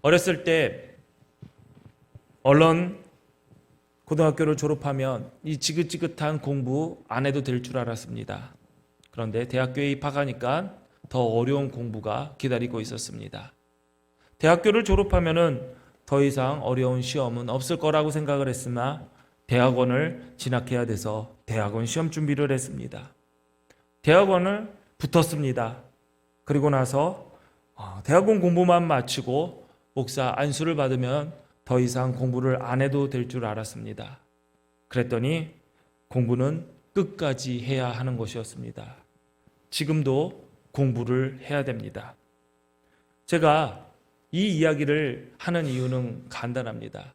어렸을 때 얼른 고등학교를 졸업하면 이 지긋지긋한 공부 안 해도 될 줄 알았습니다. 그런데 대학교에 입학하니까 더 어려운 공부가 기다리고 있었습니다. 대학교를 졸업하면은 더 이상 어려운 시험은 없을 거라고 생각을 했으나 대학원을 진학해야 돼서 대학원 시험 준비를 했습니다. 대학원을 붙었습니다. 그리고 나서 대학원 공부만 마치고 목사 안수를 받으면 더 이상 공부를 안 해도 될 줄 알았습니다. 그랬더니 공부는 끝까지 해야 하는 것이었습니다. 지금도 공부를 해야 됩니다. 제가 이 이야기를 하는 이유는 간단합니다.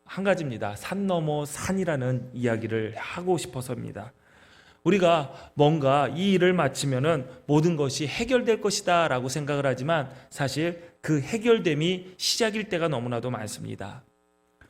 한 가지입니다. 산 넘어 산이라는 이야기를 하고 싶어서입니다. 우리가 뭔가 이 일을 마치면은 모든 것이 해결될 것이다 라고 생각을 하지만 사실 그 해결됨이 시작일 때가 너무나도 많습니다.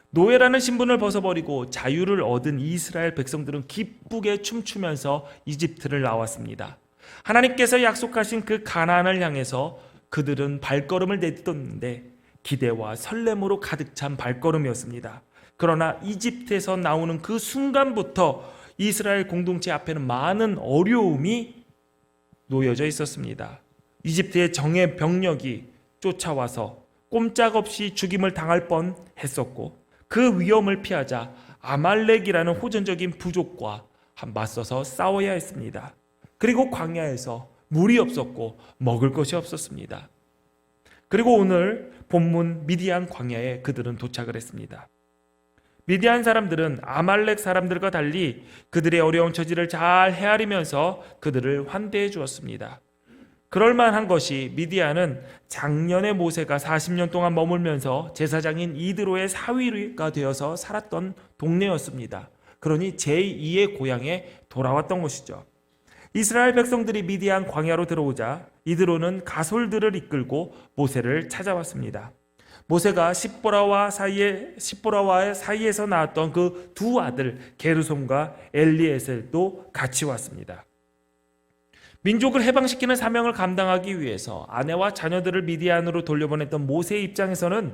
노예라는 신분을 벗어버리고 자유를 얻은 이스라엘 백성들은 기쁘게 춤추면서 이집트를 나왔습니다. 하나님께서 약속하신 그 가나안을 향해서 그들은 발걸음을 내딛었는데 기대와 설렘으로 가득 찬 발걸음이었습니다. 그러나 이집트에서 나오는 그 순간부터 이스라엘 공동체 앞에는 많은 어려움이 놓여져 있었습니다. 이집트의 정예 병력이 쫓아와서 꼼짝없이 죽임을 당할 뻔했었고 그 위험을 피하자 아말렉이라는 호전적인 부족과 맞서서 싸워야 했습니다. 그리고 광야에서 물이 없었고 먹을 것이 없었습니다. 그리고 오늘 본문 미디안 광야에 그들은 도착을 했습니다. 미디안 사람들은 아말렉 사람들과 달리 그들의 어려운 처지를 잘 헤아리면서 그들을 환대해 주었습니다. 그럴만한 것이 미디안은 작년에 모세가 40년 동안 머물면서 제사장인 이드로의 사위가 되어서 살았던 동네였습니다. 그러니 제2의 고향에 돌아왔던 것이죠. 이스라엘 백성들이 미디안 광야로 들어오자 이드로는 가솔들을 이끌고 모세를 찾아왔습니다. 모세가 십보라와의 사이에서 낳았던 그 두 아들 게르솜과 엘리에셀도 같이 왔습니다. 민족을 해방시키는 사명을 감당하기 위해서 아내와 자녀들을 미디안으로 돌려보냈던 모세의 입장에서는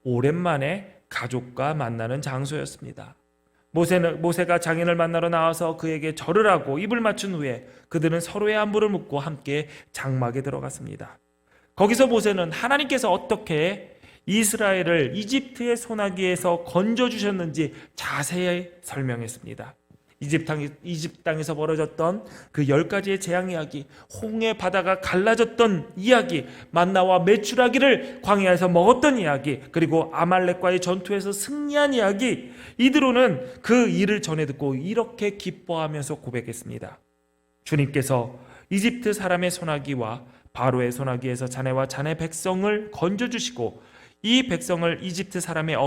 오랜만에 가족과 만나는 장소였습니다. 모세가 장인을 만나러 나와서 그에게 절을 하고 입을 맞춘 후에 그들은 서로의 안부를 묻고 함께 장막에 들어갔습니다. 거기서 모세는 하나님께서 어떻게 이스라엘을 이집트의 소나기에서 건져주셨는지 자세히 설명했습니다. 이집트 땅에서 벌어졌던 그 10가지의 재앙 이야기, 홍해 바다가 갈라졌던 이야기, 만나와 메추라기를 광야에서 먹었던 이야기, 그리고 아말렉과의 전투에서 승리한 이야기, 이드로는 그 일을 전해 듣고 이렇게 기뻐하면서 고백했습니다. 주님께서 이집트 사람의 소나기와 바로의 소나기에서 자네와 자네 백성을 건져주시고 이 백성을 이집트 사람의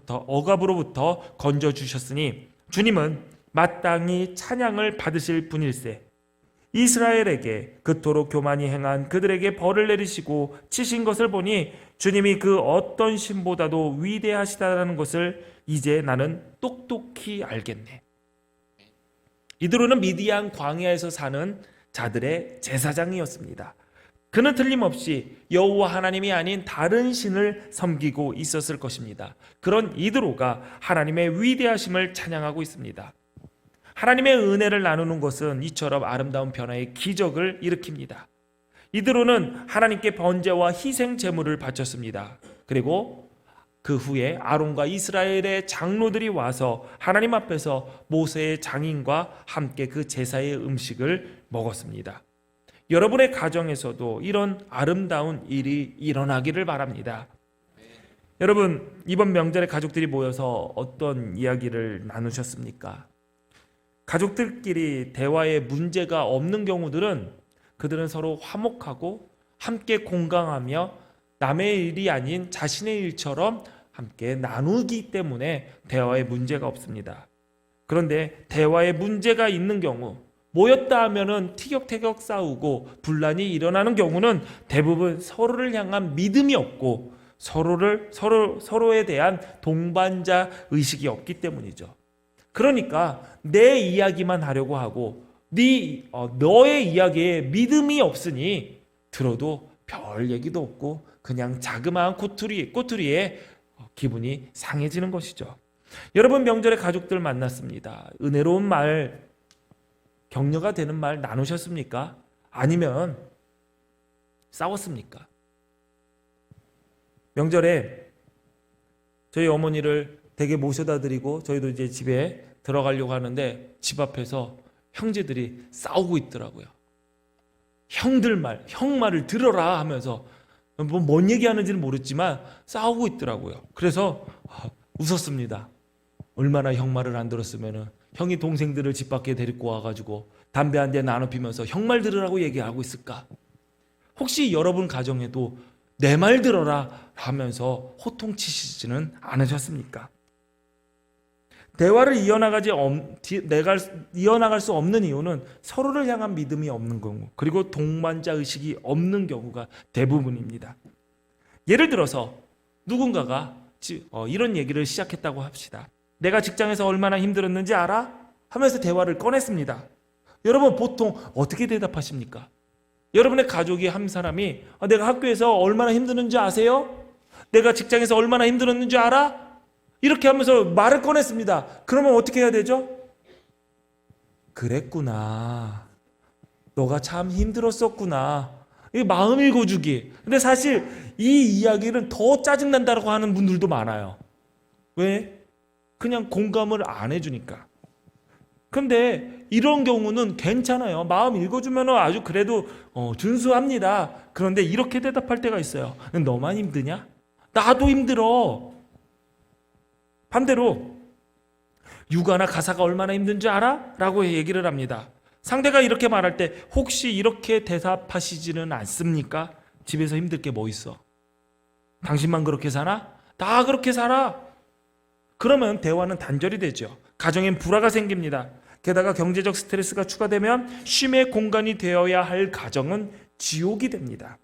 억압으로부터 건져주셨으니 주님은 마땅히 찬양을 받으실 분일세. 이스라엘에게 그토록 교만히 행한 그들에게 벌을 내리시고 치신 것을 보니 주님이 그 어떤 신보다도 위대하시다는 것을 이제 나는 똑똑히 알겠네. 이드로는 미디안 광야에서 사는 자들의 제사장이었습니다. 그는 틀림없이 여호와 하나님이 아닌 다른 신을 섬기고 있었을 것입니다. 그런 이드로가 하나님의 위대하심을 찬양하고 있습니다. 하나님의 은혜를 나누는 것은 이처럼 아름다운 변화의 기적을 일으킵니다. 이드로는 하나님께 번제와 희생 제물을 바쳤습니다. 그리고 그 후에 아론과 이스라엘의 장로들이 와서 하나님 앞에서 모세의 장인과 함께 그 제사의 음식을 먹었습니다. 여러분의 가정에서도 이런 아름다운 일이 일어나기를 바랍니다. 여러분, 이번 명절에 가족들이 모여서 어떤 이야기를 나누셨습니까? 가족들끼리 대화에 문제가 없는 경우들은 그들은 서로 화목하고 함께 공감하며 남의 일이 아닌 자신의 일처럼 함께 나누기 때문에 대화에 문제가 없습니다. 그런데 대화에 문제가 있는 경우, 모였다 하면은 티격태격 싸우고 분란이 일어나는 경우는 대부분 서로를 향한 믿음이 없고 서로에 대한 동반자 의식이 없기 때문이죠. 그러니까 내 이야기만 하려고 하고 너의 이야기에 믿음이 없으니 들어도 별 얘기도 없고 그냥 자그마한 꼬투리에 기분이 상해지는 것이죠. 여러분, 명절에 가족들 만났습니다. 은혜로운 말, 격려가 되는 말 나누셨습니까? 아니면 싸웠습니까? 명절에 저희 어머니를 댁에 모셔다 드리고 저희도 이제 집에 들어가려고 하는데 집 앞에서 형제들이 싸우고 있더라고요. 형들 말, 형 말을 들어라 하면서 뭔 얘기하는지는 모르지만 싸우고 있더라고요. 그래서 웃었습니다. 얼마나 형 말을 안 들었으면 형이 동생들을 집 밖에 데리고 와가지고 담배 한 대 나눠 피면서 형 말 들으라고 얘기하고 있을까? 혹시 여러분 가정에도 내 말 들어라 하면서 호통치시지는 않으셨습니까? 대화를 이어나갈 수 없는 이유는 서로를 향한 믿음이 없는 경우, 그리고 동반자 의식이 없는 경우가 대부분입니다. 예를 들어서 누군가가 이런 얘기를 시작했다고 합시다. 내가 직장에서 얼마나 힘들었는지 알아? 하면서 대화를 꺼냈습니다. 여러분, 보통 어떻게 대답하십니까? 여러분의 가족이 한 사람이 내가 학교에서 얼마나 힘드는지 아세요? 내가 직장에서 얼마나 힘들었는지 알아? 이렇게 하면서 말을 꺼냈습니다. 그러면 어떻게 해야 되죠? 그랬구나. 너가 참 힘들었었구나. 이게 마음 읽어주기. 근데 사실 이 이야기는 더 짜증난다고 하는 분들도 많아요. 왜? 그냥 공감을 안 해주니까. 근데 이런 경우는 괜찮아요. 마음 읽어주면 아주 그래도 준수합니다. 그런데 이렇게 대답할 때가 있어요. 너만 힘드냐? 나도 힘들어. 반대로 육아나 가사가 얼마나 힘든지 알아? 라고 얘기를 합니다. 상대가 이렇게 말할 때 혹시 이렇게 대답하시지는 않습니까? 집에서 힘들 게 뭐 있어? 당신만 그렇게 사나? 다 그렇게 살아. 그러면 대화는 단절이 되죠. 가정엔 불화가 생깁니다. 게다가 경제적 스트레스가 추가되면 쉼의 공간이 되어야 할 가정은 지옥이 됩니다.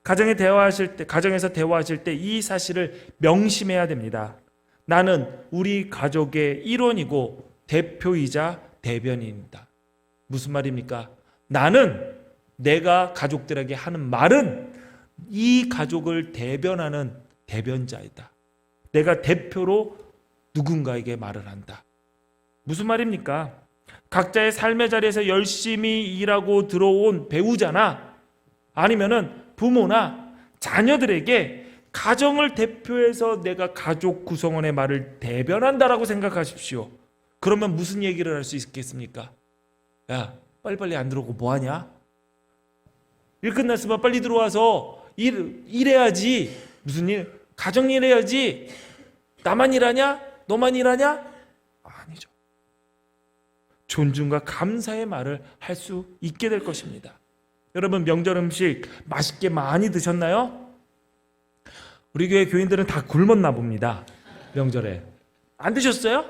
가정에서 대화하실 때 이 사실을 명심해야 됩니다. 나는 우리 가족의 일원이고 대표이자 대변인이다. 무슨 말입니까? 나는 내가 가족들에게 하는 말은 이 가족을 대변하는 대변자이다. 내가 대표로 누군가에게 말을 한다. 무슨 말입니까? 각자의 삶의 자리에서 열심히 일하고 들어온 배우자나 아니면은 부모나 자녀들에게 가정을 대표해서 내가 가족 구성원의 말을 대변한다라고 생각하십시오. 그러면 무슨 얘기를 할 수 있겠습니까? 야, 빨리빨리 안 들어오고 뭐하냐? 일 끝났으면 빨리 들어와서 일해야지. 무슨 일? 가정 일해야지. 나만 일하냐? 너만 일하냐? 아니죠. 존중과 감사의 말을 할 수 있게 될 것입니다. 여러분, 명절 음식 맛있게 많이 드셨나요? 우리 교회 교인들은 다 굶었나 봅니다. 명절에. 안 드셨어요?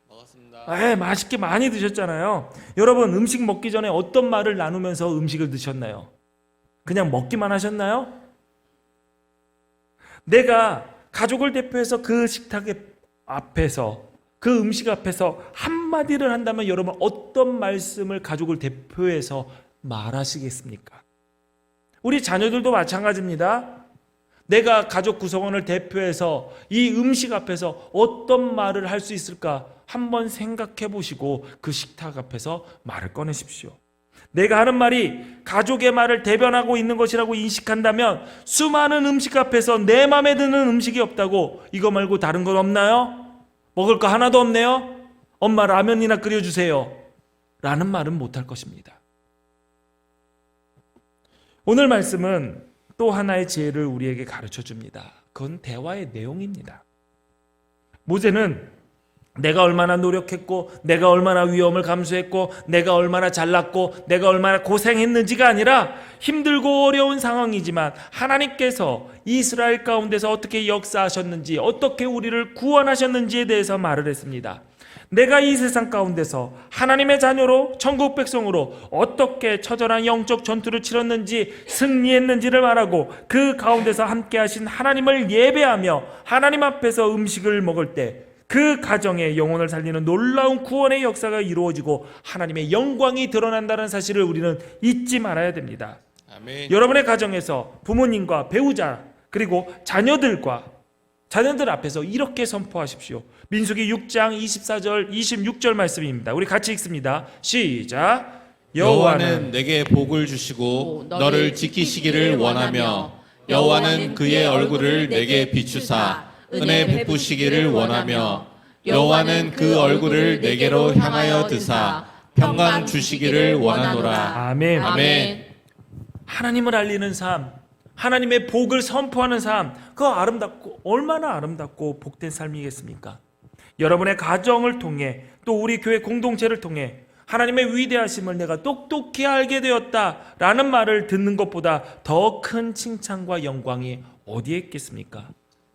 먹었습니다. 맛있게 많이 드셨잖아요. 여러분, 음식 먹기 전에 어떤 말을 나누면서 음식을 드셨나요? 그냥 먹기만 하셨나요? 내가 가족을 대표해서 그 식탁 앞에서, 그 음식 앞에서 한마디를 한다면 여러분 어떤 말씀을 가족을 대표해서 말하시겠습니까? 우리 자녀들도 마찬가지입니다. 내가 가족 구성원을 대표해서 이 음식 앞에서 어떤 말을 할 수 있을까 한번 생각해 보시고 그 식탁 앞에서 말을 꺼내십시오. 내가 하는 말이 가족의 말을 대변하고 있는 것이라고 인식한다면 수많은 음식 앞에서 내 마음에 드는 음식이 없다고 이거 말고 다른 건 없나요? 먹을 거 하나도 없네요? 엄마 라면이나 끓여주세요. 라는 말은 못할 것입니다. 오늘 말씀은 또 하나의 지혜를 우리에게 가르쳐 줍니다. 그건 대화의 내용입니다. 모세는 내가 얼마나 노력했고 내가 얼마나 위험을 감수했고 내가 얼마나 잘났고 내가 얼마나 고생했는지가 아니라 힘들고 어려운 상황이지만 하나님께서 이스라엘 가운데서 어떻게 역사하셨는지 어떻게 우리를 구원하셨는지에 대해서 말을 했습니다. 내가 이 세상 가운데서 하나님의 자녀로 천국 백성으로 어떻게 처절한 영적 전투를 치렀는지 승리했는지를 말하고 그 가운데서 함께 하신 하나님을 예배하며 하나님 앞에서 음식을 먹을 때 그 가정의 영혼을 살리는 놀라운 구원의 역사가 이루어지고 하나님의 영광이 드러난다는 사실을 우리는 잊지 말아야 됩니다. 아멘. 여러분의 가정에서 부모님과 배우자 그리고 자녀들 앞에서 이렇게 선포하십시오. 민수기 6장 24절 26절 말씀입니다. 우리 같이 읽습니다. 시작. 여호와는 내게 복을 주시고 너를 지키시기를 원하며 여호와는 그의 얼굴을 내게 비추사 은혜 베푸시기를 원하며 여호와는 그 얼굴을 내게로 향하여 드사 평강 주시기를 원하노라. 아멘. 아멘. 하나님을 알리는 삶, 하나님의 복을 선포하는 삶, 그거 아름답고 얼마나 아름답고 복된 삶이겠습니까? 여러분의 가정을 통해 또 우리 교회 공동체를 통해 하나님의 위대하심을 내가 똑똑히 알게 되었다라는 말을 듣는 것보다 더 큰 칭찬과 영광이 어디에 있겠습니까?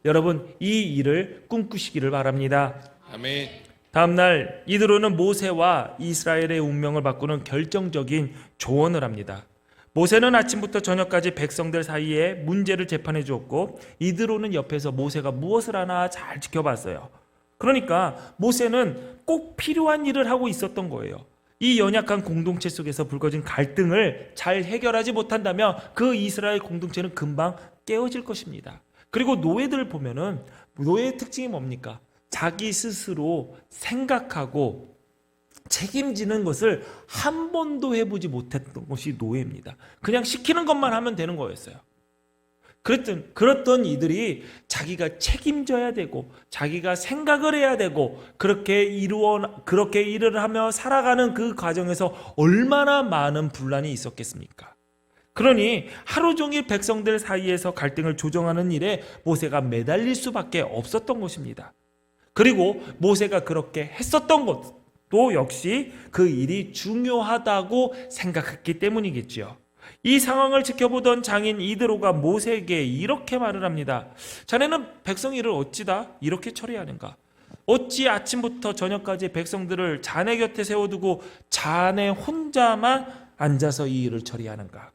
여러분, 이 일을 꿈꾸시기를 바랍니다. 아멘. 다음날 이드로는 모세와 이스라엘의 운명을 바꾸는 결정적인 조언을 합니다. 모세는 아침부터 저녁까지 백성들 사이에 문제를 재판해 주었고 이드로는 옆에서 모세가 무엇을 하나 잘 지켜봤어요. 그러니까 모세는 꼭 필요한 일을 하고 있었던 거예요. 이 연약한 공동체 속에서 불거진 갈등을 잘 해결하지 못한다면 그 이스라엘 공동체는 금방 깨어질 것입니다. 그리고 노예들을 보면은 노예의 특징이 뭡니까? 자기 스스로 생각하고 책임지는 것을 한 번도 해보지 못했던 것이 노예입니다. 그냥 시키는 것만 하면 되는 거였어요. 그랬던 이들이 자기가 책임져야 되고 자기가 생각을 해야 되고 그렇게 일을 하며 살아가는 그 과정에서 얼마나 많은 분란이 있었겠습니까? 그러니 하루 종일 백성들 사이에서 갈등을 조정하는 일에 모세가 매달릴 수밖에 없었던 것입니다. 그리고 모세가 그렇게 했었던 것도 역시 그 일이 중요하다고 생각했기 때문이겠지요. 이 상황을 지켜보던 장인 이드로가 모세에게 이렇게 말을 합니다. 자네는 백성 일을 어찌다 이렇게 처리하는가? 어찌 아침부터 저녁까지 백성들을 자네 곁에 세워두고 자네 혼자만 앉아서 이 일을 처리하는가?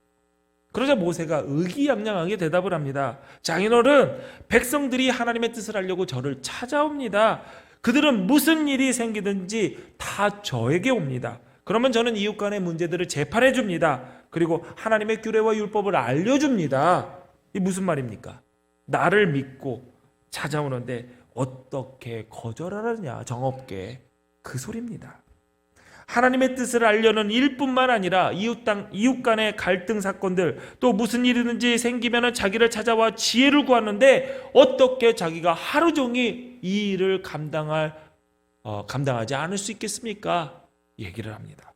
그러자 모세가 의기양양하게 대답을 합니다. 장인어른, 백성들이 하나님의 뜻을 알려고 저를 찾아옵니다. 그들은 무슨 일이 생기든지 다 저에게 옵니다. 그러면 저는 이웃 간의 문제들을 재판해 줍니다. 그리고 하나님의 규례와 율법을 알려줍니다. 이 무슨 말입니까? 나를 믿고 찾아오는데 어떻게 거절하느냐, 정없게. 그 소리입니다. 하나님의 뜻을 알려는 일뿐만 아니라 이웃 간의 갈등 사건들, 또 무슨 일이든지 생기면 자기를 찾아와 지혜를 구하는데 어떻게 자기가 하루 종일 이 일을 감당하지 않을 수 있겠습니까? 얘기를 합니다.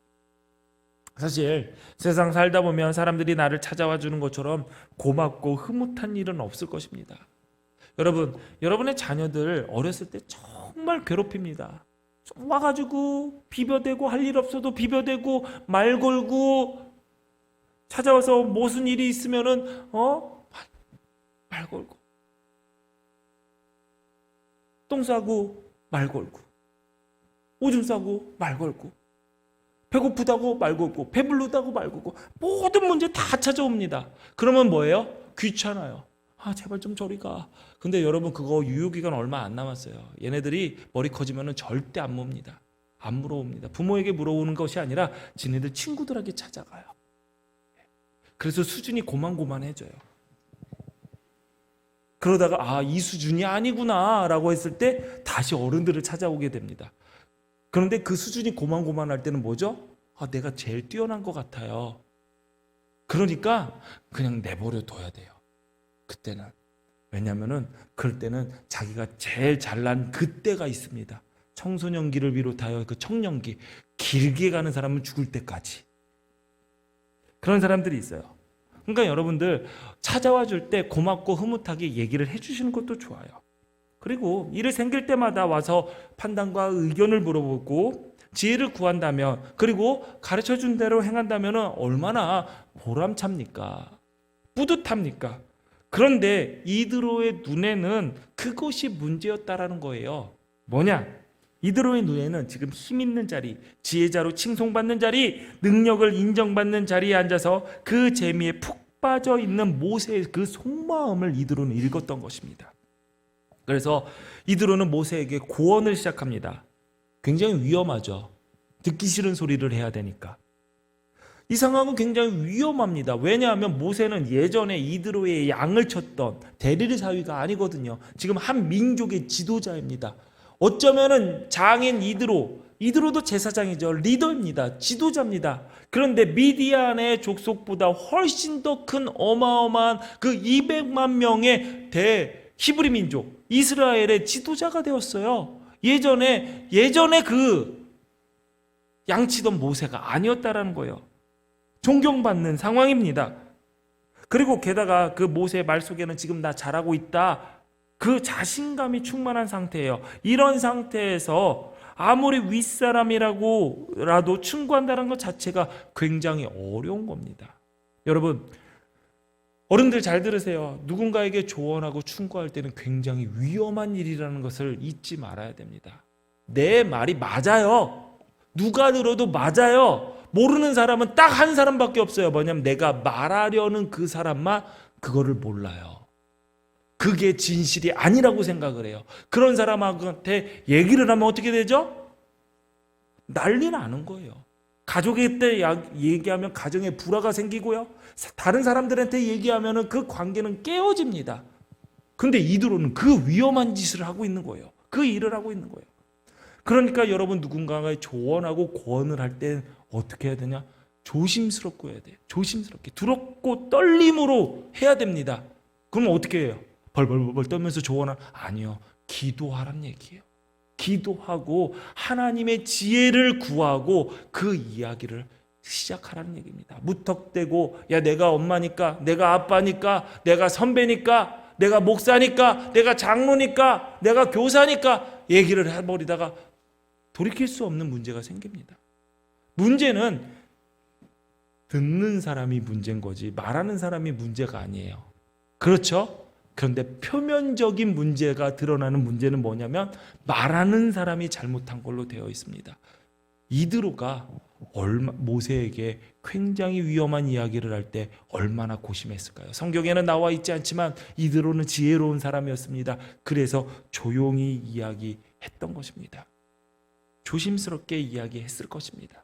사실 세상 살다 보면 사람들이 나를 찾아와 주는 것처럼 고맙고 흐뭇한 일은 없을 것입니다. 여러분의 자녀들 어렸을 때 정말 괴롭힙니다. 와가지고 비벼대고, 할 일 없어도 비벼대고 말 걸고, 찾아와서 무슨 일이 있으면은 말 걸고, 똥 싸고 말 걸고, 오줌 싸고 말 걸고, 배고프다고 말 걸고, 배부르다고 말 걸고, 모든 문제 다 찾아옵니다. 그러면 뭐예요? 귀찮아요. 제발 좀 저리 가. 근데 여러분, 그거 유효기간 얼마 안 남았어요. 얘네들이 머리 커지면 절대 안 묻니다. 안 물어옵니다. 부모에게 물어오는 것이 아니라 지네들 친구들에게 찾아가요. 그래서 수준이 고만고만해져요. 그러다가 이 수준이 아니구나 라고 했을 때 다시 어른들을 찾아오게 됩니다. 그런데 그 수준이 고만고만할 때는 뭐죠? 내가 제일 뛰어난 것 같아요. 그러니까 그냥 내버려 둬야 돼요. 그때는. 왜냐하면은 그럴 때는 자기가 제일 잘난 그때가 있습니다. 청소년기를 비롯하여 그 청년기, 길게 가는 사람은 죽을 때까지. 그런 사람들이 있어요. 그러니까 여러분들 찾아와 줄 때 고맙고 흐뭇하게 얘기를 해주시는 것도 좋아요. 그리고 일이 생길 때마다 와서 판단과 의견을 물어보고 지혜를 구한다면, 그리고 가르쳐준 대로 행한다면 얼마나 보람찹니까? 뿌듯합니까? 그런데 이드로의 눈에는 그것이 문제였다라는 거예요. 뭐냐? 이드로의 눈에는 지금 힘 있는 자리, 지혜자로 칭송받는 자리, 능력을 인정받는 자리에 앉아서 그 재미에 푹 빠져 있는 모세의 그 속마음을 이드로는 읽었던 것입니다. 그래서 이드로는 모세에게 고언을 시작합니다. 굉장히 위험하죠. 듣기 싫은 소리를 해야 되니까. 이 상황은 굉장히 위험합니다. 왜냐하면 모세는 예전에 이드로의 양을 쳤던 대리리 사위가 아니거든요. 지금 한 민족의 지도자입니다. 어쩌면은 장인 이드로도 제사장이죠. 리더입니다. 지도자입니다. 그런데 미디안의 족속보다 훨씬 더 큰 어마어마한 그 200만 명의 히브리 민족 이스라엘의 지도자가 되었어요. 예전에 그 양치던 모세가 아니었다라는 거예요. 존경받는 상황입니다. 그리고 게다가 그 모세의 말 속에는 지금 나 잘하고 있다, 그 자신감이 충만한 상태예요. 이런 상태에서 아무리 윗사람이라고라도 충고한다는 것 자체가 굉장히 어려운 겁니다. 여러분, 어른들 잘 들으세요. 누군가에게 조언하고 충고할 때는 굉장히 위험한 일이라는 것을 잊지 말아야 됩니다. 내 말이 맞아요. 누가 들어도 맞아요. 모르는 사람은 딱 한 사람밖에 없어요. 뭐냐면 내가 말하려는 그 사람만 그거를 몰라요. 그게 진실이 아니라고 생각을 해요. 그런 사람한테 얘기를 하면 어떻게 되죠? 난리 나는 거예요. 가족한테 얘기하면 가정에 불화가 생기고요. 다른 사람들한테 얘기하면 그 관계는 깨어집니다. 근데 이드로는 그 위험한 짓을 하고 있는 거예요. 그 일을 하고 있는 거예요. 그러니까 여러분, 누군가가 조언하고 고언을 할 때 어떻게 해야 되냐? 조심스럽고 해야 돼요. 조심스럽게 두렵고 떨림으로 해야 됩니다. 그럼 어떻게 해요? 벌벌벌 떨면서 조언을? 아니요. 기도하란 얘기예요. 기도하고 하나님의 지혜를 구하고 그 이야기를 시작하라는 얘기입니다. 무턱대고 야, 내가 엄마니까, 내가 아빠니까, 내가 선배니까, 내가 목사니까, 내가 장로니까, 내가 교사니까 얘기를 해버리다가 돌이킬 수 없는 문제가 생깁니다. 문제는 듣는 사람이 문제인 거지 말하는 사람이 문제가 아니에요. 그렇죠? 그런데 표면적인 문제가 드러나는 문제는 뭐냐면 말하는 사람이 잘못한 걸로 되어 있습니다. 이드로가 모세에게 굉장히 위험한 이야기를 할 때 얼마나 고심했을까요? 성경에는 나와 있지 않지만 이드로는 지혜로운 사람이었습니다. 그래서 조용히 이야기했던 것입니다. 조심스럽게 이야기했을 것입니다.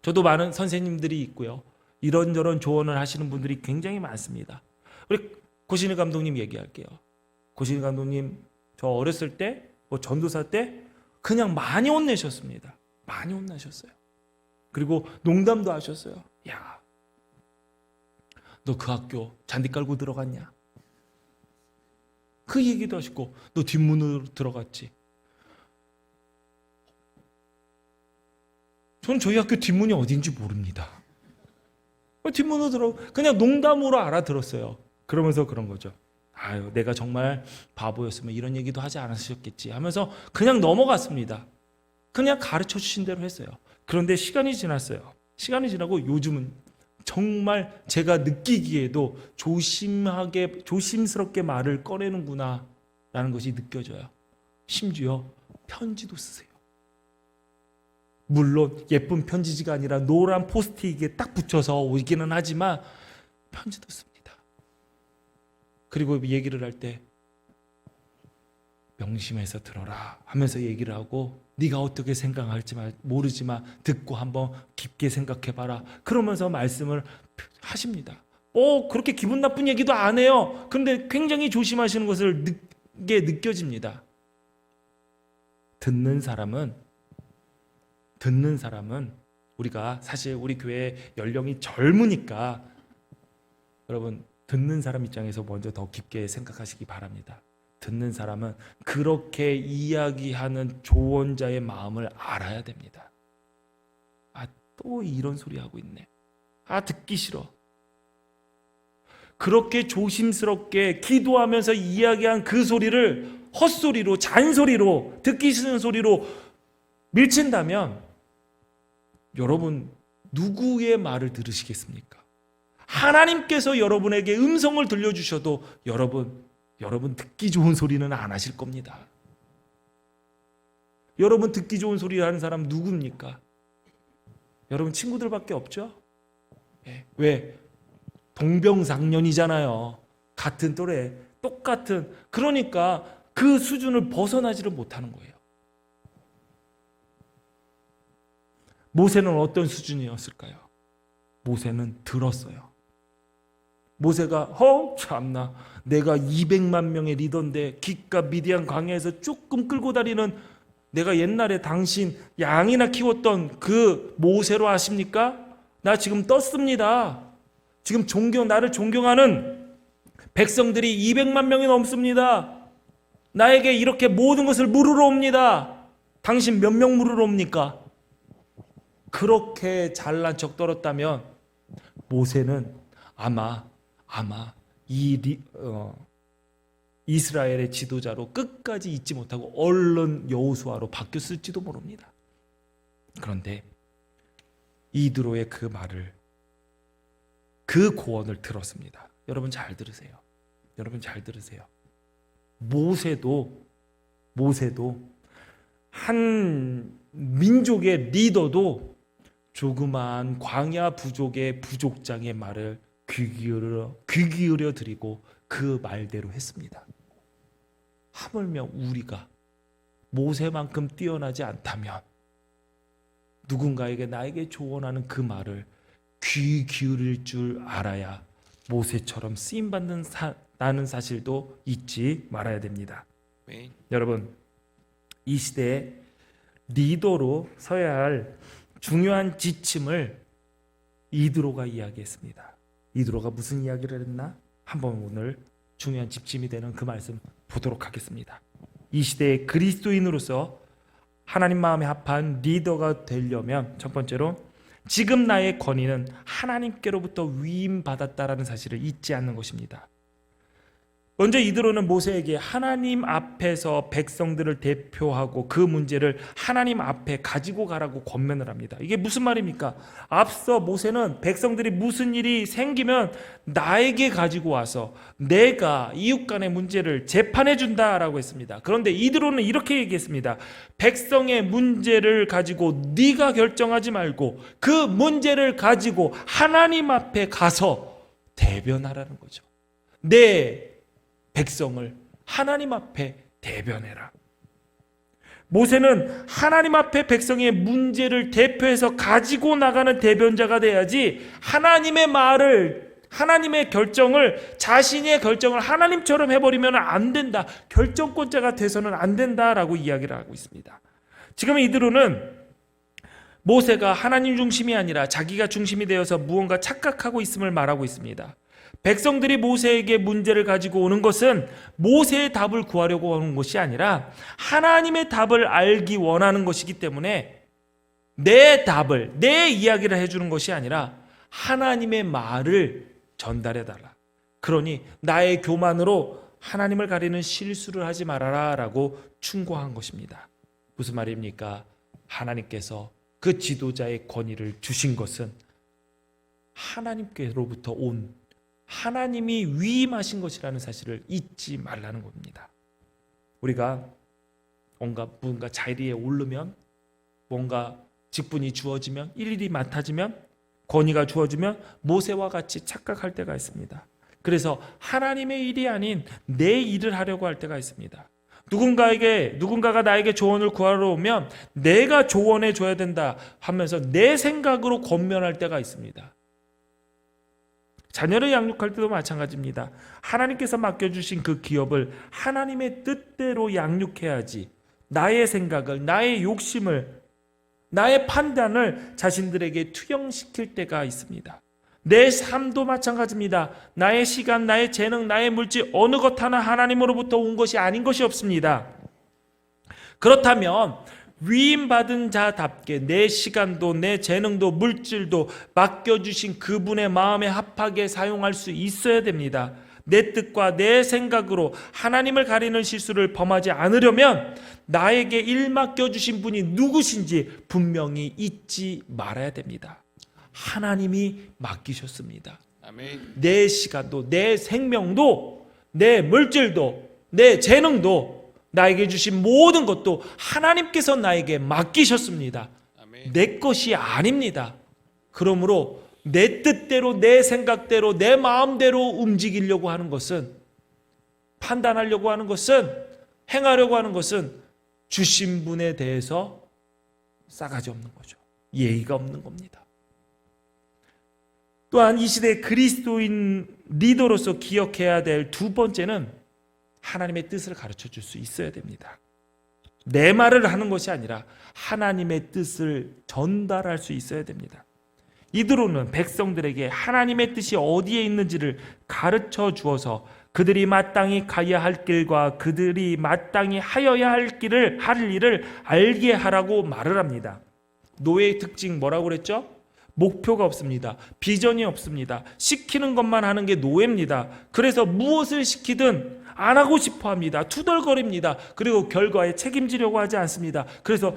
저도 많은 선생님들이 있고요. 이런저런 조언을 하시는 분들이 굉장히 많습니다. 우리 고신일 감독님 얘기할게요. 고신일 감독님, 저 어렸을 때, 전도사 때 그냥 많이 혼내셨습니다. 많이 혼나셨어요. 그리고 농담도 하셨어요. 야, 너 그 학교 잔디 깔고 들어갔냐? 그 얘기도 하시고, 너 뒷문으로 들어갔지? 저는 저희 학교 뒷문이 어딘지 모릅니다. 뒷문으로 그냥 농담으로 알아들었어요. 그러면서 그런 거죠. 아유, 내가 정말 바보였으면 이런 얘기도 하지 않으셨겠지 하면서 그냥 넘어갔습니다. 그냥 가르쳐 주신 대로 했어요. 그런데 시간이 지났어요. 시간이 지나고 요즘은 정말 제가 느끼기에도 조심스럽게 말을 꺼내는구나 라는 것이 느껴져요. 심지어 편지도 쓰세요. 물론 예쁜 편지지가 아니라 노란 포스트잇에 딱 붙여서 오기는 하지만 편지도 씁니다. 그리고 얘기를 할 때 명심해서 들어라 하면서 얘기를 하고, 네가 어떻게 생각할지 모르지만 듣고 한번 깊게 생각해봐라 그러면서 말씀을 하십니다. 그렇게 기분 나쁜 얘기도 안 해요. 그런데 굉장히 조심하시는 것을 느껴집니다. 듣는 사람은 우리가 사실 우리 교회 연령이 젊으니까 여러분, 듣는 사람 입장에서 먼저 더 깊게 생각하시기 바랍니다. 듣는 사람은 그렇게 이야기하는 조언자의 마음을 알아야 됩니다. 또 이런 소리 하고 있네. 듣기 싫어. 그렇게 조심스럽게 기도하면서 이야기한 그 소리를 헛소리로, 잔소리로, 듣기 싫은 소리로 밀친다면 여러분, 누구의 말을 들으시겠습니까? 하나님께서 여러분에게 음성을 들려주셔도 여러분 듣기 좋은 소리는 안 하실 겁니다. 여러분 듣기 좋은 소리 하는 사람 누굽니까? 여러분 친구들밖에 없죠? 왜? 동병상련이잖아요. 같은 또래, 똑같은. 그러니까 그 수준을 벗어나지를 못하는 거예요. 모세는 어떤 수준이었을까요? 모세는 들었어요. 모세가 참나 내가 200만 명의 리더인데 기가 미디안 광야에서 조금 끌고 다니는 내가 옛날에 당신 양이나 키웠던 그 모세로 아십니까? 나 지금 떴습니다. 지금 나를 존경하는 백성들이 200만 명이 넘습니다. 나에게 이렇게 모든 것을 물으러 옵니다. 당신 몇 명 물으러 옵니까? 그렇게 잘난 척 떨었다면 모세는 아마 이스라엘의 지도자로 끝까지 잊지 못하고 얼른 여호수아로 바뀌었을지도 모릅니다. 그런데 이드로의 그 말을, 그 고언을 들었습니다. 여러분 잘 들으세요. 모세도 한 민족의 리더도 조그만 광야 부족의 부족장의 말을 귀 기울여 드리고 그 말대로 했습니다. 하물며 우리가 모세만큼 뛰어나지 않다면 누군가에게 나에게 조언하는 그 말을 귀 기울일 줄 알아야 모세처럼 쓰임받는 나는 사실도 잊지 말아야 됩니다. 아멘. 여러분, 이 시대에 리더로 서야 할 중요한 지침을 이드로가 이야기했습니다. 이드로가 무슨 이야기를 했나? 한번 오늘 중요한 지침이 되는 그 말씀 보도록 하겠습니다. 이 시대의 그리스도인으로서 하나님 마음에 합한 리더가 되려면 첫 번째로 지금 나의 권위는 하나님께로부터 위임받았다라는 사실을 잊지 않는 것입니다. 먼저 이드로는 모세에게 하나님 앞에서 백성들을 대표하고 그 문제를 하나님 앞에 가지고 가라고 권면을 합니다. 이게 무슨 말입니까? 앞서 모세는 백성들이 무슨 일이 생기면 나에게 가지고 와서 내가 이웃 간의 문제를 재판해 준다라고 했습니다. 그런데 이드로는 이렇게 얘기했습니다. 백성의 문제를 가지고 네가 결정하지 말고 그 문제를 가지고 하나님 앞에 가서 대변하라는 거죠. 내 백성을 하나님 앞에 대변해라. 모세는 하나님 앞에 백성의 문제를 대표해서 가지고 나가는 대변자가 돼야지 하나님의 말을, 하나님의 결정을, 자신의 결정을 하나님처럼 해버리면 안 된다. 결정권자가 돼서는 안 된다라고 이야기를 하고 있습니다. 지금 이드로는 모세가 하나님 중심이 아니라 자기가 중심이 되어서 무언가 착각하고 있음을 말하고 있습니다. 백성들이 모세에게 문제를 가지고 오는 것은 모세의 답을 구하려고 하는 것이 아니라 하나님의 답을 알기 원하는 것이기 때문에 내 답을, 내 이야기를 해주는 것이 아니라 하나님의 말을 전달해달라. 그러니 나의 교만으로 하나님을 가리는 실수를 하지 말아라 라고 충고한 것입니다. 무슨 말입니까? 하나님께서 그 지도자의 권위를 주신 것은 하나님께로부터 온, 하나님이 위임하신 것이라는 사실을 잊지 말라는 겁니다. 우리가 뭔가 자리에 오르면, 뭔가 직분이 주어지면, 일일이 맡아지면, 권위가 주어지면 모세와 같이 착각할 때가 있습니다. 그래서 하나님의 일이 아닌 내 일을 하려고 할 때가 있습니다. 누군가가 나에게 조언을 구하러 오면 내가 조언해 줘야 된다 하면서 내 생각으로 권면할 때가 있습니다. 자녀를 양육할 때도 마찬가지입니다. 하나님께서 맡겨주신 그 기업을 하나님의 뜻대로 양육해야지 나의 생각을, 나의 욕심을, 나의 판단을 자신들에게 투영시킬 때가 있습니다. 내 삶도 마찬가지입니다. 나의 시간, 나의 재능, 나의 물질 어느 것 하나 하나님으로부터 온 것이 아닌 것이 없습니다. 그렇다면 위임받은 자답게 내 시간도 내 재능도 물질도 맡겨주신 그분의 마음에 합하게 사용할 수 있어야 됩니다. 내 뜻과 내 생각으로 하나님을 가리는 실수를 범하지 않으려면 나에게 일 맡겨주신 분이 누구신지 분명히 잊지 말아야 됩니다. 하나님이 맡기셨습니다. 아멘. 내 시간도 내 생명도 내 물질도 내 재능도 나에게 주신 모든 것도 하나님께서 나에게 맡기셨습니다. 아멘. 내 것이 아닙니다. 그러므로 내 뜻대로, 내 생각대로, 내 마음대로 움직이려고 하는 것은, 판단하려고 하는 것은, 행하려고 하는 것은 주신 분에 대해서 싸가지 없는 거죠. 예의가 없는 겁니다. 또한 이 시대의 그리스도인 리더로서 기억해야 될 두 번째는 하나님의 뜻을 가르쳐 줄 수 있어야 됩니다. 내 말을 하는 것이 아니라 하나님의 뜻을 전달할 수 있어야 됩니다. 이드로는 백성들에게 하나님의 뜻이 어디에 있는지를 가르쳐 주어서 그들이 마땅히 가야 할 길과 그들이 마땅히 하여야 할 일을 알게 하라고 말을 합니다. 노예의 특징 뭐라고 그랬죠? 목표가 없습니다. 비전이 없습니다. 시키는 것만 하는 게 노예입니다. 그래서 무엇을 시키든 안 하고 싶어 합니다. 투덜거립니다. 그리고 결과에 책임지려고 하지 않습니다. 그래서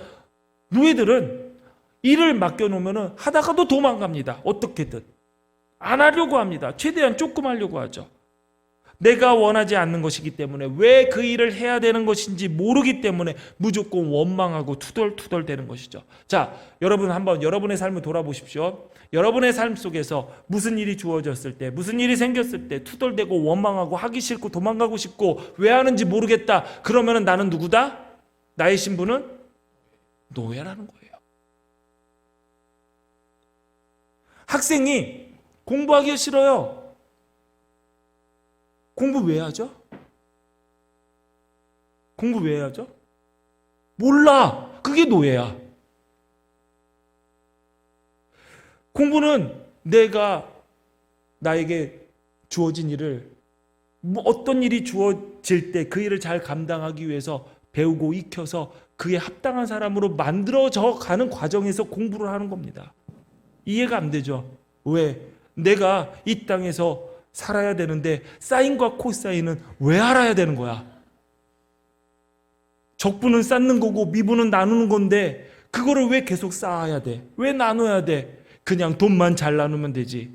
노예들은 일을 맡겨놓으면 하다가도 도망갑니다. 어떻게든 안 하려고 합니다. 최대한 조금 하려고 하죠. 내가 원하지 않는 것이기 때문에 왜 그 일을 해야 되는 것인지 모르기 때문에 무조건 원망하고 투덜투덜 되는 것이죠. 자, 여러분 한번 여러분의 삶을 돌아보십시오. 여러분의 삶 속에서 무슨 일이 주어졌을 때, 무슨 일이 생겼을 때 투덜대고 원망하고 하기 싫고 도망가고 싶고 왜 하는지 모르겠다. 그러면 나는 누구다? 나의 신분은 노예라는 거예요. 학생이 공부하기 싫어요. 공부 왜 하죠? 공부 왜 하죠? 몰라. 그게 노예야. 공부는 내가 나에게 주어진 일을 어떤 일이 주어질 때 그 일을 잘 감당하기 위해서 배우고 익혀서 그에 합당한 사람으로 만들어져 가는 과정에서 공부를 하는 겁니다. 이해가 안 되죠? 왜? 내가 이 땅에서 살아야 되는데 사인과 코사인은 왜 알아야 되는 거야? 적분은 쌓는 거고 미분은 나누는 건데 그거를 왜 계속 쌓아야 돼? 왜 나눠야 돼? 그냥 돈만 잘 나누면 되지.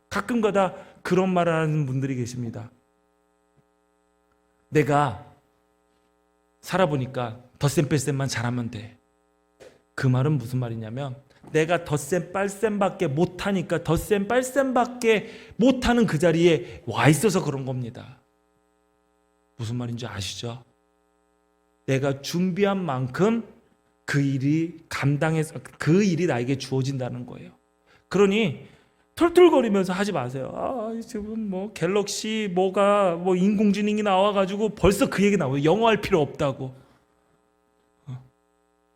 가끔가다 그런 말을 하는 분들이 계십니다. 내가 살아보니까 덧셈 뺄셈만 잘하면 돼. 그 말은 무슨 말이냐면 내가 덧셈 빨셈밖에 못하니까 덧셈 빨셈밖에 못하는 그 자리에 와 있어서 그런 겁니다. 무슨 말인지 아시죠? 내가 준비한 만큼 그 일이 감당해서 그 일이 나에게 주어진다는 거예요. 그러니 털털거리면서 하지 마세요. 지금 뭐 갤럭시 뭐가 뭐 인공지능이 나와가지고 벌써 그 얘기 나와요. 영어할 필요 없다고.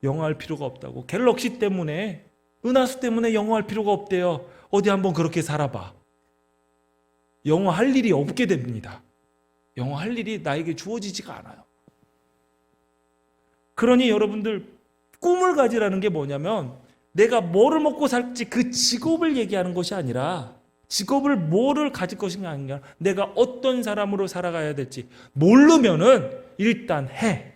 영어할 필요가 없다고. 갤럭시 때문에 은하수 때문에 영어할 필요가 없대요. 어디 한번 그렇게 살아봐. 영어 할 일이 없게 됩니다. 영어 할 일이 나에게 주어지지가 않아요. 그러니 여러분들 꿈을 가지라는 게 뭐냐면 내가 뭐를 먹고 살지 그 직업을 얘기하는 것이 아니라 직업을 뭐를 가질 것인가 아니라 내가 어떤 사람으로 살아가야 될지 모르면은 일단 해.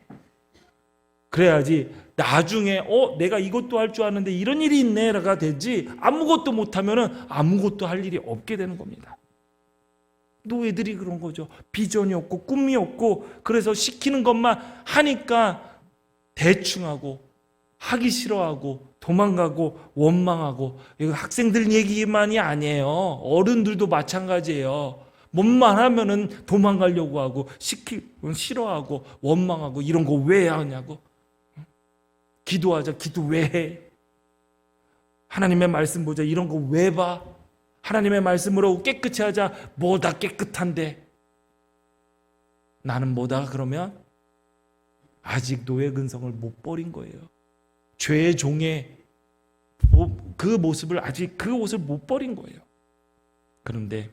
그래야지 나중에 내가 이것도 할 줄 아는데 이런 일이 있네가 되지 아무것도 못하면은 아무것도 할 일이 없게 되는 겁니다. 노예들이 그런 거죠. 비전이 없고 꿈이 없고 그래서 시키는 것만 하니까 대충 하고 하기 싫어하고 도망가고 원망하고 이거 학생들 얘기만이 아니에요. 어른들도 마찬가지예요. 뭔만 하면은 도망가려고 하고 시키면 싫어하고 원망하고 이런 거 왜 하냐고. 기도하자. 기도 왜 해? 하나님의 말씀 보자. 이런 거 왜 봐? 하나님의 말씀으로 깨끗이 하자. 뭐다 깨끗한데. 나는 뭐다 그러면 아직 노예 근성을 못 버린 거예요. 죄의 종의 그 모습을 아직 그 옷을 못 버린 거예요. 그런데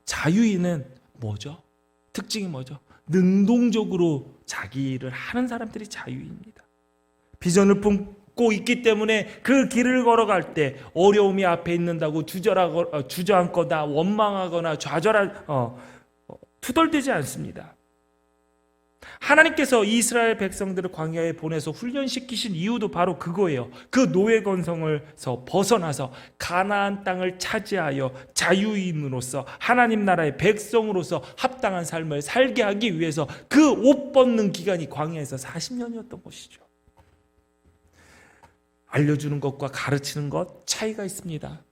자유인은 뭐죠? 특징이 뭐죠? 능동적으로 자기 일을 하는 사람들이 자유인입니다. 비전을 품고 있기 때문에 그 길을 걸어갈 때 어려움이 앞에 있는다고 주저앉거나 원망하거나 투덜대지 않습니다. 하나님께서 이스라엘 백성들을 광야에 보내서 훈련시키신 이유도 바로 그거예요. 그 노예 건성에서 벗어나서 가나안 땅을 차지하여 자유인으로서 하나님 나라의 백성으로서 합당한 삶을 살게 하기 위해서 그 옷 벗는 기간이 광야에서 40년이었던 것이죠. 알려주는 것과 가르치는 것 차이가 있습니다.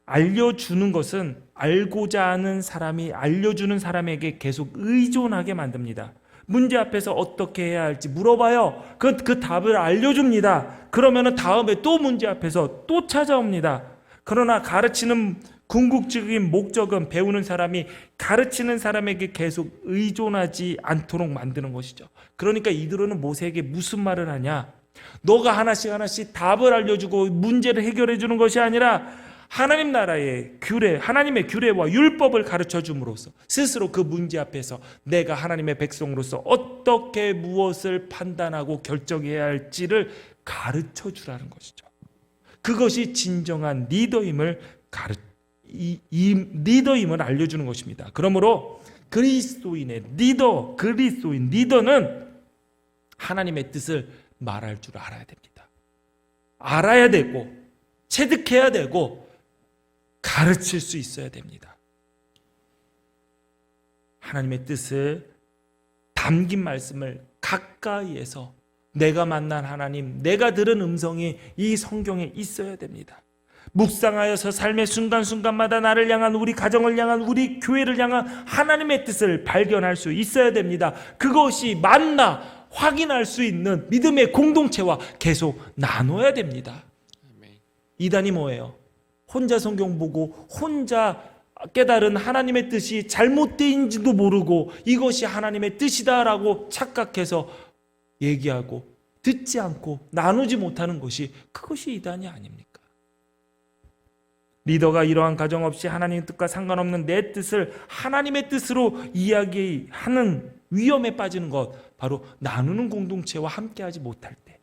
알려주는 것은 알고자 하는 사람이 알려주는 사람에게 계속 의존하게 만듭니다. 문제 앞에서 어떻게 해야 할지 물어봐요. 그 답을 알려줍니다. 그러면은 다음에 또 문제 앞에서 또 찾아옵니다. 그러나 가르치는 궁극적인 목적은 배우는 사람이 가르치는 사람에게 계속 의존하지 않도록 만드는 것이죠. 그러니까 이드로는 모세에게 무슨 말을 하냐? 너가 하나씩 답을 알려주고 문제를 해결해 주는 것이 아니라 하나님 나라의 규례, 하나님의 규례와 율법을 가르쳐 줌으로써 스스로 그 문제 앞에서 내가 하나님의 백성으로서 어떻게 무엇을 판단하고 결정해야 할지를 가르쳐 주라는 것이죠. 그것이 진정한 리더임을 리더임을 알려주는 것입니다. 그러므로 그리스도인의 리더는 하나님의 뜻을 말할 줄 알아야 됩니다. 알아야 되고 체득해야 되고 가르칠 수 있어야 됩니다. 하나님의 뜻을 담긴 말씀을 가까이에서 내가 만난 하나님, 내가 들은 음성이 이 성경에 있어야 됩니다. 묵상하여서 삶의 순간순간마다 나를 향한, 우리 가정을 향한, 우리 교회를 향한 하나님의 뜻을 발견할 수 있어야 됩니다. 그것이 맞나 확인할 수 있는 믿음의 공동체와 계속 나눠야 됩니다. 이단이 뭐예요? 혼자 성경 보고 혼자 깨달은 하나님의 뜻이 잘못된지도 모르고 이것이 하나님의 뜻이다라고 착각해서 얘기하고 듣지 않고 나누지 못하는 것이, 그것이 이단이 아닙니까? 리더가 이러한 가정 없이 하나님의 뜻과 상관없는 내 뜻을 하나님의 뜻으로 이야기하는 위험에 빠지는 것, 바로 나누는 공동체와 함께하지 못할 때.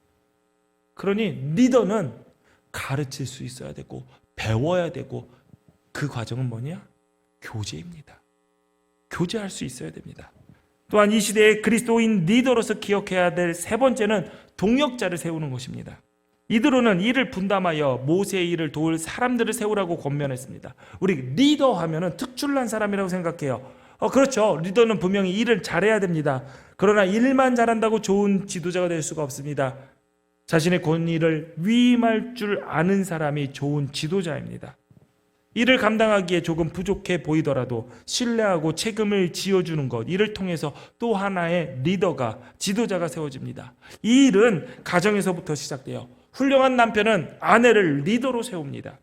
그러니 리더는 가르칠 수 있어야 되고 배워야 되고, 그 과정은 뭐냐? 교제입니다. 교제할 수 있어야 됩니다. 또한 이 시대의 그리스도인 리더로서 기억해야 될 세 번째는 동역자를 세우는 것입니다. 이드로는 이를 분담하여 모세의 일을 도울 사람들을 세우라고 권면했습니다. 우리 리더 하면은 특출난 사람이라고 생각해요. 그렇죠. 리더는 분명히 일을 잘해야 됩니다. 그러나 일만 잘한다고 좋은 지도자가 될 수가 없습니다. 자신의 권위를 위임할 줄 아는 사람이 좋은 지도자입니다. 이를 감당하기에 조금 부족해 보이더라도 신뢰하고 책임을 지어주는 것, 이를 통해서 또 하나의 리더가, 지도자가 세워집니다. 이 일은 가정에서부터 시작돼요. 훌륭한 남편은 아내를 리더로 세웁니다.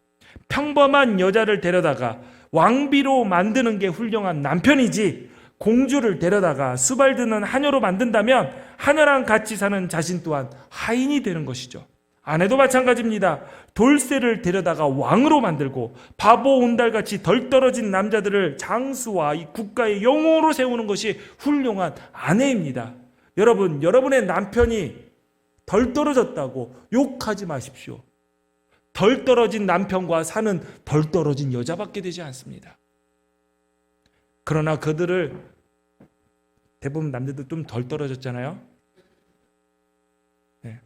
평범한 여자를 데려다가 왕비로 만드는 게 훌륭한 남편이지, 공주를 데려다가 수발드는 하녀로 만든다면 하녀랑 같이 사는 자신 또한 하인이 되는 것이죠. 아내도 마찬가지입니다. 돌쇠를 데려다가 왕으로 만들고 바보 온달같이 덜 떨어진 남자들을 장수와 이 국가의 영웅으로 세우는 것이 훌륭한 아내입니다. 여러분, 여러분의 남편이 덜 떨어졌다고 욕하지 마십시오. 덜 떨어진 남편과 사는 덜 떨어진 여자밖에 되지 않습니다. 그러나 그들을, 대부분 남자들 좀 덜 떨어졌잖아요. 네.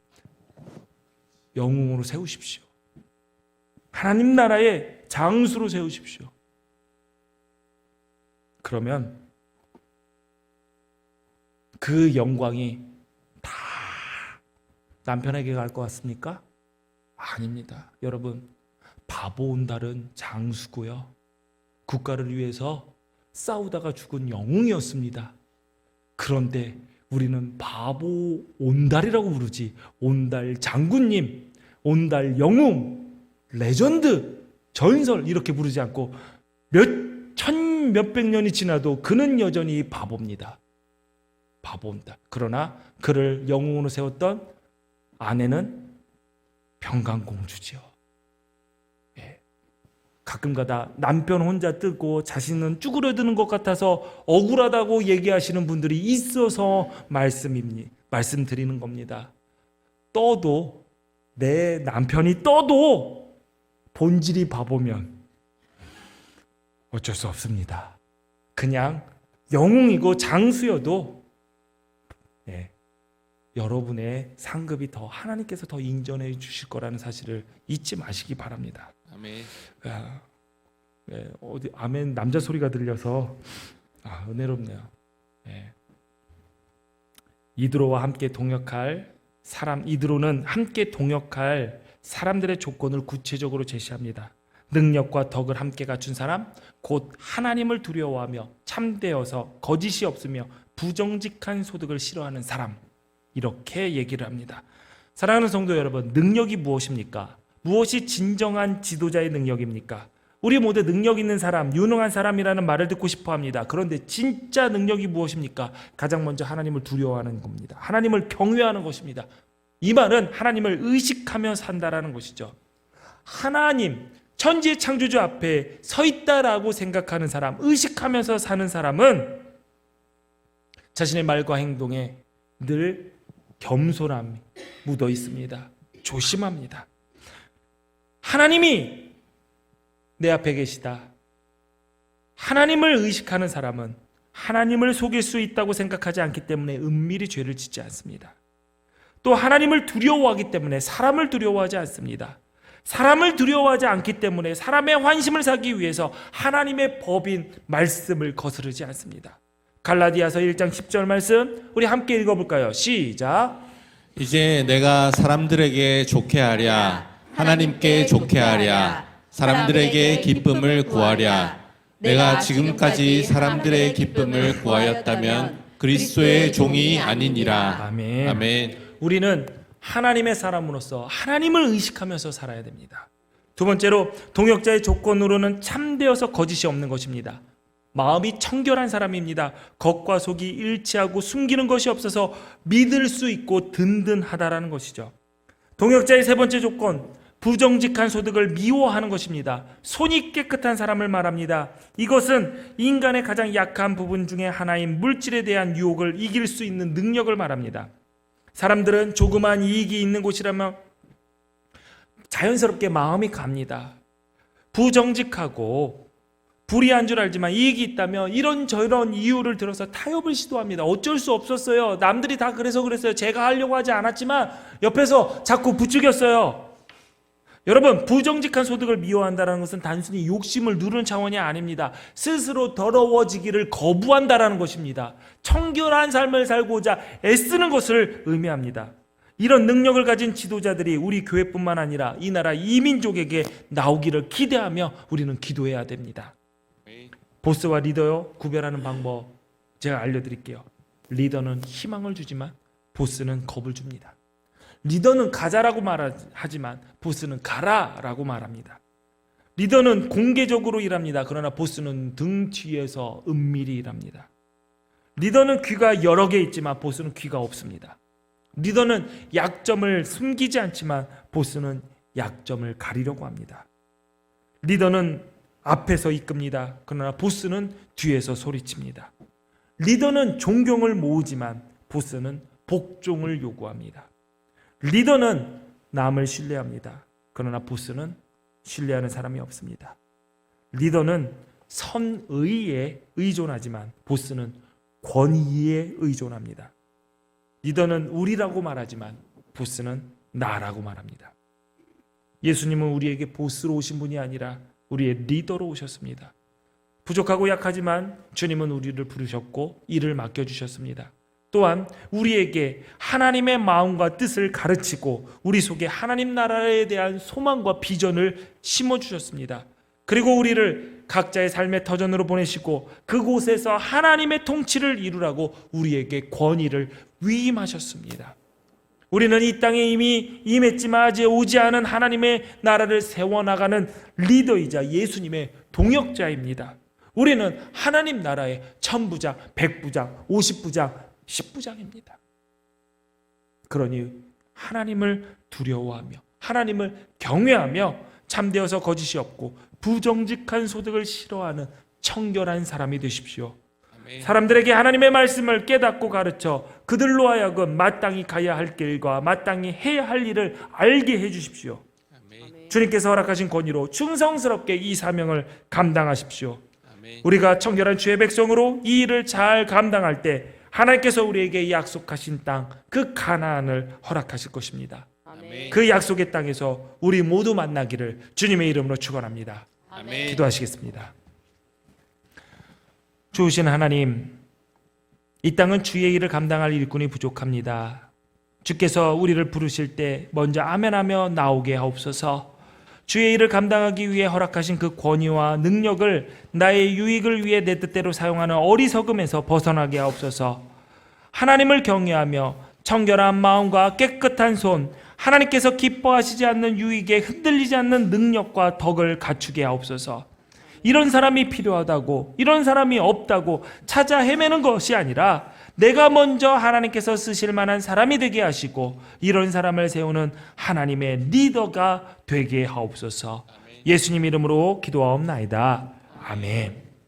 영웅으로 세우십시오. 하나님 나라의 장수로 세우십시오. 그러면 그 영광이 다 남편에게 갈 것 같습니까? 아닙니다. 여러분, 바보 온달은 장수고요, 국가를 위해서 싸우다가 죽은 영웅이었습니다. 그런데 우리는 바보 온달이라고 부르지, 온달 장군님, 온달 영웅, 레전드, 전설 이렇게 부르지 않고 몇백 년이 지나도 그는 여전히 바보입니다. 바보 온달. 그러나 그를 영웅으로 세웠던 아내는 평강공주지요. 예. 가끔가다 남편 혼자 뜨고 자신은 쭈그러드는 것 같아서 억울하다고 얘기하시는 분들이 있어서 말씀드리는 겁니다. 떠도, 내 남편이 떠도 본질이 바보면 어쩔 수 없습니다. 그냥 영웅이고 장수여도 여러분의 상급이 더, 하나님께서 더 인정해 주실 거라는 사실을 잊지 마시기 바랍니다. 아멘. 어디 아멘 남자 소리가 들려서 은혜롭네요. 이드로와 함께 동역할 사람, 이드로는 함께 동역할 사람들의 조건을 구체적으로 제시합니다. 능력과 덕을 함께 갖춘 사람, 곧 하나님을 두려워하며 참되어서 거짓이 없으며 부정직한 소득을 싫어하는 사람, 이렇게 얘기를 합니다. 사랑하는 성도 여러분, 능력이 무엇입니까? 무엇이 진정한 지도자의 능력입니까? 우리 모두 능력 있는 사람, 유능한 사람이라는 말을 듣고 싶어 합니다. 그런데 진짜 능력이 무엇입니까? 가장 먼저 하나님을 두려워하는 겁니다. 하나님을 경외하는 것입니다. 이 말은 하나님을 의식하며 산다라는 것이죠. 하나님, 천지의 창조주 앞에 서 있다라고 생각하는 사람, 의식하면서 사는 사람은 자신의 말과 행동에 늘 겸손함이 묻어 있습니다. 조심합니다. 하나님이 내 앞에 계시다. 하나님을 의식하는 사람은 하나님을 속일 수 있다고 생각하지 않기 때문에 은밀히 죄를 짓지 않습니다. 또 하나님을 두려워하기 때문에 사람을 두려워하지 않습니다. 사람을 두려워하지 않기 때문에 사람의 환심을 사기 위해서 하나님의 법인 말씀을 거스르지 않습니다. 갈라디아서 1장 10절 말씀 우리 함께 읽어볼까요? 시작. 이제 내가 사람들에게 좋게 하랴 하나님께 좋게 하랴 사람들에게 기쁨을 구하랴. 내가 지금까지 사람들의 기쁨을 구하였다면 그리스도의 종이 아니니라. 아멘. 아멘. 우리는 하나님의 사람으로서 하나님을 의식하면서 살아야 됩니다. 두 번째로 동역자의 조건으로는 참되어서 거짓이 없는 것입니다. 마음이 청결한 사람입니다. 겉과 속이 일치하고 숨기는 것이 없어서 믿을 수 있고 든든하다라는 것이죠. 동역자의 세 번째 조건, 부정직한 소득을 미워하는 것입니다. 손이 깨끗한 사람을 말합니다. 이것은 인간의 가장 약한 부분 중에 하나인 물질에 대한 유혹을 이길 수 있는 능력을 말합니다. 사람들은 조그만 이익이 있는 곳이라면 자연스럽게 마음이 갑니다. 부정직하고 불의한 줄 알지만 이익이 있다면 이런저런 이유를 들어서 타협을 시도합니다. 어쩔 수 없었어요. 남들이 다 그래서 그랬어요. 제가 하려고 하지 않았지만 옆에서 자꾸 부추겼어요. 여러분, 부정직한 소득을 미워한다는 것은 단순히 욕심을 누르는 차원이 아닙니다. 스스로 더러워지기를 거부한다는 것입니다. 청결한 삶을 살고자 애쓰는 것을 의미합니다. 이런 능력을 가진 지도자들이 우리 교회뿐만 아니라 이 나라 이민족에게 나오기를 기대하며 우리는 기도해야 됩니다. 보스와 리더요, 구별하는 방법 제가 알려드릴게요. 리더는 희망을 주지만 보스는 겁을 줍니다. 리더는 가자라고 말하지만 보스는 가라라고 말합니다. 리더는 공개적으로 일합니다. 그러나 보스는 등 뒤에서 은밀히 일합니다. 리더는 귀가 여러 개 있지만 보스는 귀가 없습니다. 리더는 약점을 숨기지 않지만 보스는 약점을 가리려고 합니다. 리더는 앞에서 이끕니다. 그러나 보스는 뒤에서 소리칩니다. 리더는 존경을 모으지만 보스는 복종을 요구합니다. 리더는 남을 신뢰합니다. 그러나 보스는 신뢰하는 사람이 없습니다. 리더는 선의에 의존하지만 보스는 권위에 의존합니다. 리더는 우리라고 말하지만 보스는 나라고 말합니다. 예수님은 우리에게 보스로 오신 분이 아니라 우리의 리더로 오셨습니다. 부족하고 약하지만 주님은 우리를 부르셨고 일을 맡겨주셨습니다. 또한 우리에게 하나님의 마음과 뜻을 가르치고 우리 속에 하나님 나라에 대한 소망과 비전을 심어주셨습니다. 그리고 우리를 각자의 삶의 터전으로 보내시고 그곳에서 하나님의 통치를 이루라고 우리에게 권위를 위임하셨습니다. 우리는 이 땅에 이미 임했지만 아직 오지 않은 하나님의 나라를 세워나가는 리더이자 예수님의 동역자입니다. 우리는 하나님 나라의 1000부장, 100부장, 50부장, 10부장입니다. 그러니 하나님을 두려워하며 하나님을 경외하며 참되어서 거짓이 없고 부정직한 소득을 싫어하는 청결한 사람이 되십시오. 아멘. 사람들에게 하나님의 말씀을 깨닫고 가르쳐 그들로 하여금 마땅히 가야 할 길과 마땅히 해야 할 일을 알게 해주십시오. 아멘. 주님께서 허락하신 권위로 충성스럽게 이 사명을 감당하십시오. 아멘. 우리가 청결한 주의 백성으로 이 일을 잘 감당할 때 하나님께서 우리에게 약속하신 땅, 그 가나안을 허락하실 것입니다. 아멘. 그 약속의 땅에서 우리 모두 만나기를 주님의 이름으로 축원합니다. 아멘. 기도하시겠습니다. 주신 하나님, 이 땅은 주의 일을 감당할 일꾼이 부족합니다. 주께서 우리를 부르실 때 먼저 아멘하며 나오게 하옵소서. 주의 일을 감당하기 위해 허락하신 그 권위와 능력을 나의 유익을 위해 내 뜻대로 사용하는 어리석음에서 벗어나게 하옵소서. 하나님을 경외하며 청결한 마음과 깨끗한 손, 하나님께서 기뻐하시지 않는 유익에 흔들리지 않는 능력과 덕을 갖추게 하옵소서. 이런 사람이 필요하다고, 이런 사람이 없다고 찾아 헤매는 것이 아니라 내가 먼저 하나님께서 쓰실 만한 사람이 되게 하시고 이런 사람을 세우는 하나님의 리더가 되게 하옵소서. 예수님 이름으로 기도하옵나이다. 아멘.